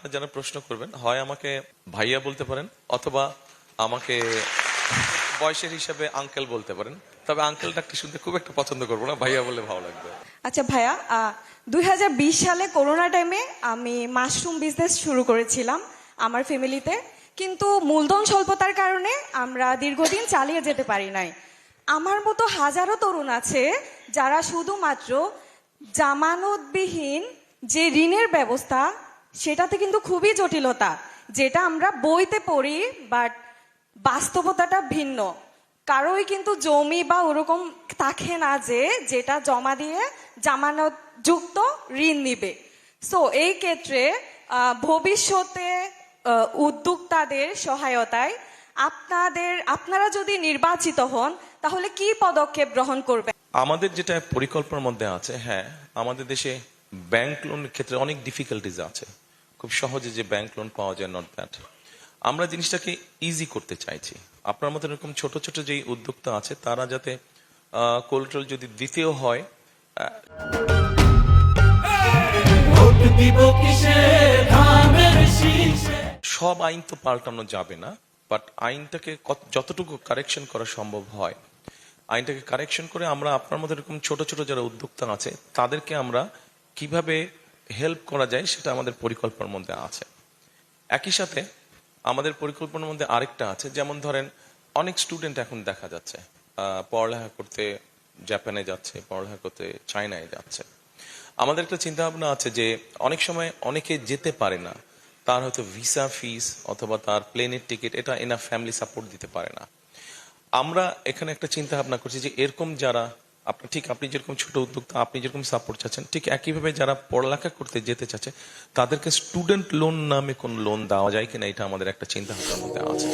আপনারা যারা প্রশ্ন করবেন হয় আমাকে ভাইয়া বলতে পারেন অথবা আমাকে বয়সের হিসাবে আঙ্কেল বলতে পারেন। তবে আঙ্কেল ডাকতে শুনতে খুব একটা পছন্দ করবো না, ভাইয়া বলে ভালো লাগবে। আচ্ছা ভাইয়া, 2020 সালে করোনা টাইমে আমি মাশরুম বিজনেস শুরু করেছিলাম আমার ফ্যামিলিতে, কিন্তু মূলধন স্বল্পতার কারণে আমরা দীর্ঘদিন চালিয়ে যেতে পারি নাই। আমার মতো হাজারো তরুণ আছে যারা শুধুমাত্র জামানতবিহীন যে ঋণের ব্যবস্থা, সেটাতে কিন্তু খুবই জটিলতা, যেটা আমরা বইতে পড়ি, বাট বাস্তবতাটা ভিন্ন। কারোই কিন্তু জমি বা ওরকম থাকে না যে যেটা জমা দিয়ে জামানত যুক্ত ঋণ নিবে। সো এই ক্ষেত্রে ভবিষ্যতে উদ্যোক্তাদের সহায়তায় আপনারা যদি নির্বাচিত হন তাহলে কি পদক্ষেপ গ্রহণ করবেন? আমাদের যেটা পরিকল্পনার মধ্যে আছে, হ্যাঁ, আমাদের দেশে ব্যাংক লোনের ক্ষেত্রে অনেক ডিফিকাল্টিজ আছে, খুব সহজে যে ব্যাংক লোন পাওয়া যায় নট দ্যাট। আমরা জিনিসটাকে ইজি করতে চাইছি। আপনার মতো এরকম ছোট ছোট যেই উদ্যোক্তা আছে তারা যাতে কোলাটেরাল যদি দ্বিতীয় হয়, সব আইন তো পাল্টানো যাবে না, বাট আইনটাকে যতটুকু কারেকশন করা সম্ভব হয় আইনটাকে কারেকশন করে আমরা আপনার মতো এরকম ছোট ছোট যারা উদ্যোক্তা আছে তাদেরকে আমরা কিভাবে হেল্প করা যায় সেটা আমাদের পরিকল্পনার মধ্যে আছে। একই সাথে আমাদের পরিকল্পনার মধ্যে আরেকটা আছে, যেমন ধরেন অনেক স্টুডেন্ট এখন দেখা যাচ্ছে পড়ালেখা করতে জাপানে যাচ্ছে, পড়ালেখা করতে চায়নায় যাচ্ছে। আমাদের একটা চিন্তা ভাবনা আছে যে অনেক সময় অনেকে যেতে পারে না, তার হয়তো ভিসা ফিস অথবা তার প্লেনের টিকিট এটা এনা ফ্যামিলি সাপোর্ট দিতে পারে না। আমরা এখানে একটা চিন্তা ভাবনা করছি যে এরকম যারা আপনি যেরকম ছোট উদ্যোক্তা আপনি যেরকম সাপোর্ট চাচ্ছেন, ঠিক একইভাবে যারা পড়ালেখা করতে যেতে চাচ্ছে তাদেরকে স্টুডেন্ট লোন নামে কোন লোন দেওয়া যায় কিনা, এটা আমাদের একটা চিন্তা ভাবনার মধ্যে আছে।